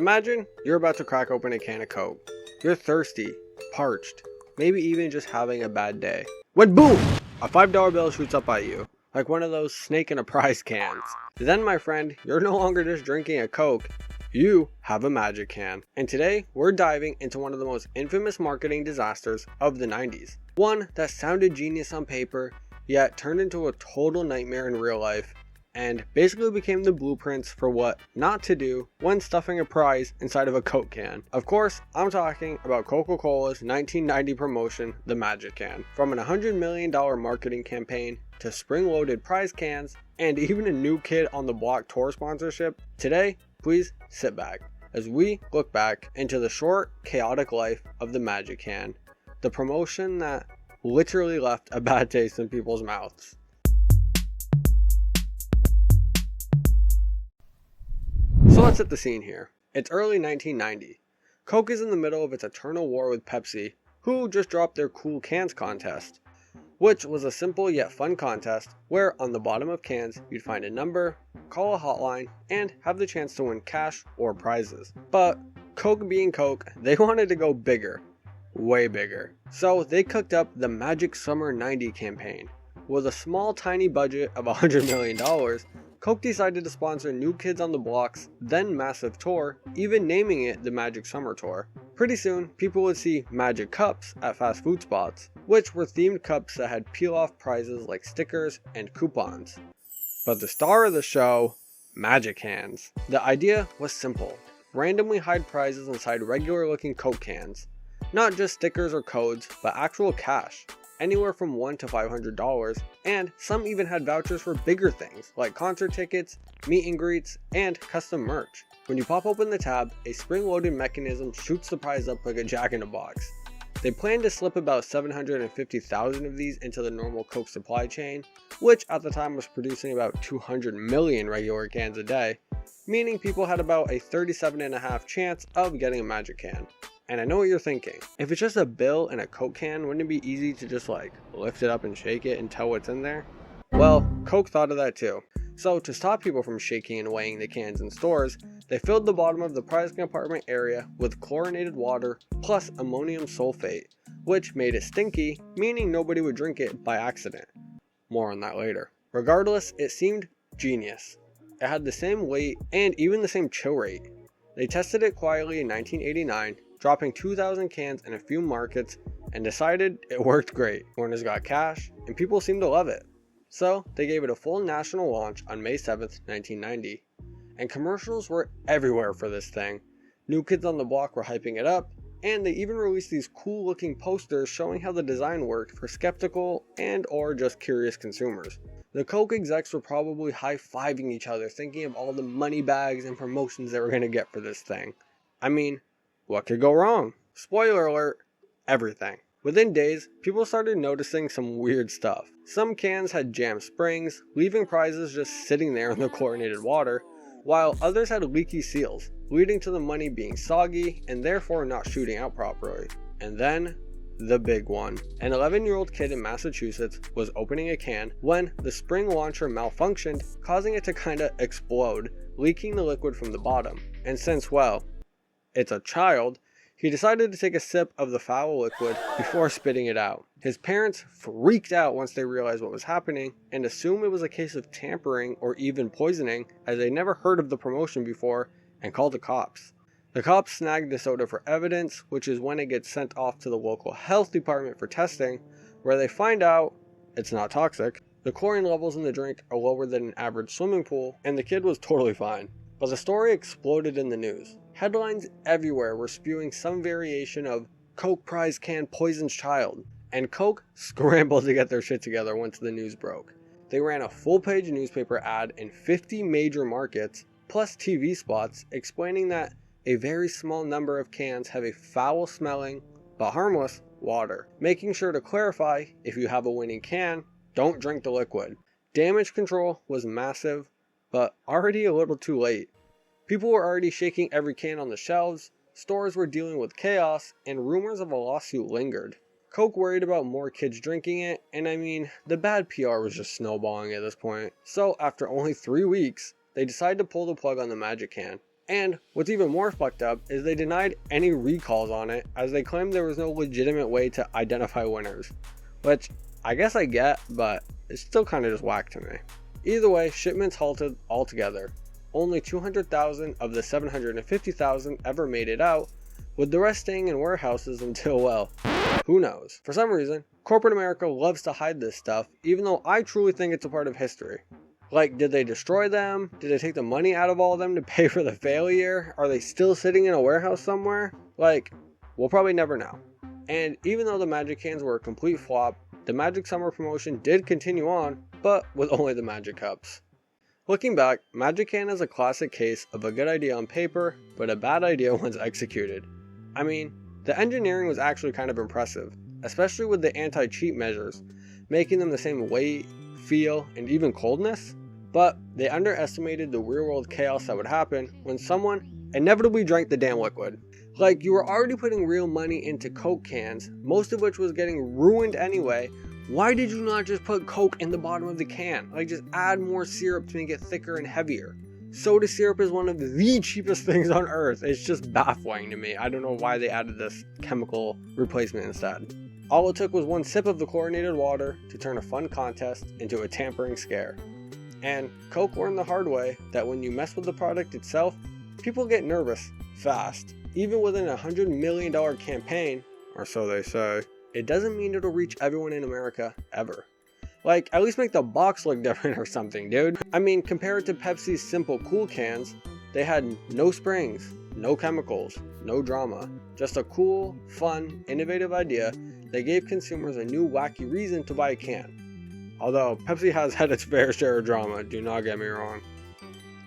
Imagine you're about to crack open a can of Coke. You're thirsty, parched, maybe even just having a bad day. When boom! A $5 bill shoots up at you, like one of those snake in a prize cans. Then, my friend, you're no longer just drinking a Coke, you have a MagiCan. And today, we're diving into one of the most infamous marketing disasters of the 90s. One that sounded genius on paper, yet turned into a total nightmare in real life, and basically became the blueprints for what not to do when stuffing a prize inside of a Coke can. Of course, I'm talking about Coca-Cola's 1990 promotion, the MagiCan. From an $100 million marketing campaign to spring-loaded prize cans, and even a New Kid on the Block tour sponsorship, today, please sit back as we look back into the short, chaotic life of the MagiCan, the promotion that literally left a bad taste in people's mouths. So let's set the scene here. It's early 1990. Coke is in the middle of its eternal war with Pepsi, who just dropped their Cool Cans contest, which was a simple yet fun contest where on the bottom of cans you'd find a number, call a hotline, and have the chance to win cash or prizes. But Coke being Coke, they wanted to go bigger, way bigger. So they cooked up the Magic Summer 90 campaign. With a small tiny budget of $100 million, Coke decided to sponsor New Kids on the Block's then massive tour, even naming it the Magic Summer Tour. Pretty soon, people would see Magic Cups at fast food spots, which were themed cups that had peel-off prizes like stickers and coupons. But the star of the show, MagiCans. The idea was simple. Randomly hide prizes inside regular-looking Coke cans. Not just stickers or codes, but actual cash. Anywhere from $1 to $500, and some even had vouchers for bigger things like concert tickets, meet and greets, and custom merch. When you pop open the tab, a spring-loaded mechanism shoots the prize up like a jack-in-a-box. They planned to slip about 750,000 of these into the normal Coke supply chain, which at the time was producing about 200 million regular cans a day, meaning people had about a 37.5% chance of getting a MagiCan. And I know what you're thinking. If it's just a bill in a Coke can, wouldn't it be easy to just lift it up and shake it and tell what's in there? Well, Coke thought of that too. So to stop people from shaking and weighing the cans in stores, they filled the bottom of the prize compartment area with chlorinated water plus ammonium sulfate, which made it stinky, meaning nobody would drink it by accident. More on that later. Regardless, it seemed genius. It had the same weight and even the same chill rate. They tested it quietly in 1989, dropping 2,000 cans in a few markets, and decided it worked great. Owners got cash, and people seemed to love it. So they gave it a full national launch on May 7th, 1990. And commercials were everywhere for this thing. New Kids on the Block were hyping it up, and they even released these cool looking posters showing how the design worked for skeptical and or just curious consumers. The Coke execs were probably high-fiving each other, thinking of all the money bags and promotions they were going to get for this thing. I mean, what could go wrong? Spoiler alert, everything. Within days, people started noticing some weird stuff. Some cans had jammed springs, leaving prizes just sitting there in the chlorinated water, while others had leaky seals, leading to the money being soggy and therefore not shooting out properly. And then, the big one. An 11-year-old kid in Massachusetts was opening a can when the spring launcher malfunctioned, causing it to kinda explode, leaking the liquid from the bottom. And since, well, it's a child, he decided to take a sip of the foul liquid before spitting it out. His parents freaked out once they realized what was happening and assumed it was a case of tampering or even poisoning, as they never heard of the promotion before, and called the cops. The cops snagged the soda for evidence, which is when it gets sent off to the local health department for testing, where they find out it's not toxic. The chlorine levels in the drink are lower than an average swimming pool, and the kid was totally fine. But the story exploded in the news. Headlines everywhere were spewing some variation of Coke prize can poisons child, and Coke scrambled to get their shit together once the news broke. They ran a full-page newspaper ad in 50 major markets, plus TV spots, explaining that a very small number of cans have a foul-smelling, but harmless, water, making sure to clarify, if you have a winning can, don't drink the liquid. Damage control was massive, but already a little too late. People were already shaking every can on the shelves, stores were dealing with chaos, and rumors of a lawsuit lingered. Coke worried about more kids drinking it, and I mean, the bad PR was just snowballing at this point. So after only 3 weeks, they decided to pull the plug on the MagiCan, And what's even more fucked up is they denied any recalls on it, as they claimed there was no legitimate way to identify winners. Which I guess I get, but it's still kind of just whack to me. Either way, shipments halted altogether. Only 200,000 of the 750,000 ever made it out, with the rest staying in warehouses until, well, who knows. For some reason, corporate America loves to hide this stuff, even though I truly think it's a part of history. Like, did they destroy them? Did they take the money out of all of them to pay for the failure? Are they still sitting in a warehouse somewhere? Like, we'll probably never know. And even though the MagiCans were a complete flop, the Magic Summer promotion did continue on, but with only the Magic Cups. Looking back, MagiCan is a classic case of a good idea on paper, but a bad idea once executed. I mean, the engineering was actually kind of impressive, especially with the anti-cheat measures, making them the same weight, feel, and even coldness, but they underestimated the real-world chaos that would happen when someone inevitably drank the damn liquid. Like, you were already putting real money into Coke cans, most of which was getting ruined anyway. Why did you not just put Coke in the bottom of the can? Like, just add more syrup to make it thicker and heavier. Soda syrup is one of the cheapest things on earth. It's just baffling to me. I don't know why they added this chemical replacement instead. All it took was one sip of the chlorinated water to turn a fun contest into a tampering scare. And Coke learned the hard way that when you mess with the product itself, people get nervous fast. Even within a $100 million campaign, or so they say, it doesn't mean it'll reach everyone in America ever. Like, at least make the box look different or something, dude. I mean, compared to Pepsi's simple cool cans, they had no springs, no chemicals, no drama. Just a cool, fun, innovative idea that gave consumers a new wacky reason to buy a can. Although, Pepsi has had its fair share of drama, do not get me wrong.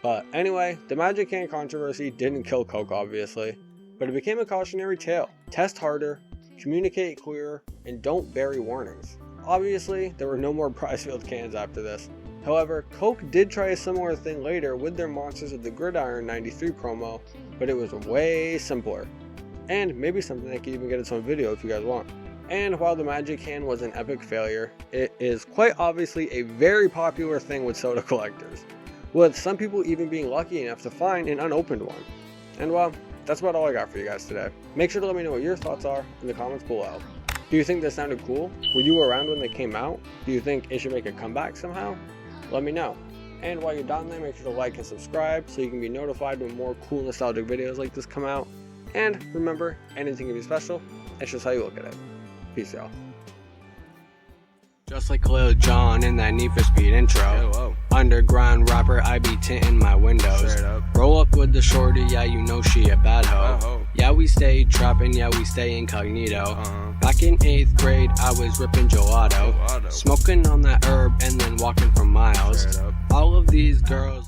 But anyway, the MagiCan controversy didn't kill Coke, obviously, but it became a cautionary tale. Test harder, communicate clearer, and don't bury warnings. Obviously, there were no more prize-filled cans after this. However, Coke did try a similar thing later with their Monsters of the Gridiron 93 promo, but it was way simpler. And maybe something that could even get its own video if you guys want. And while the MagiCan was an epic failure, it is quite obviously a very popular thing with soda collectors, with some people even being lucky enough to find an unopened one. And well, that's about all I got for you guys today. Make sure to let me know what your thoughts are in the comments below. Do you think this sounded cool? Were you around when they came out? Do you think it should make a comeback somehow? Let me know. And while you're down there, make sure to like and subscribe so you can be notified when more cool nostalgic videos like this come out. And remember, anything can be special, it's just how you look at it. Peace, y'all. Just like Lil Jon in that Need for Speed intro. Whoa. Underground rapper, I be tinting my windows. Roll up with the shorty, yeah, you know she a bad hoe. Yeah, we stay trapping, yeah, we stay incognito. Back in 8th grade, I was ripping gelato. Smoking on that herb and then walking for miles. All of these girls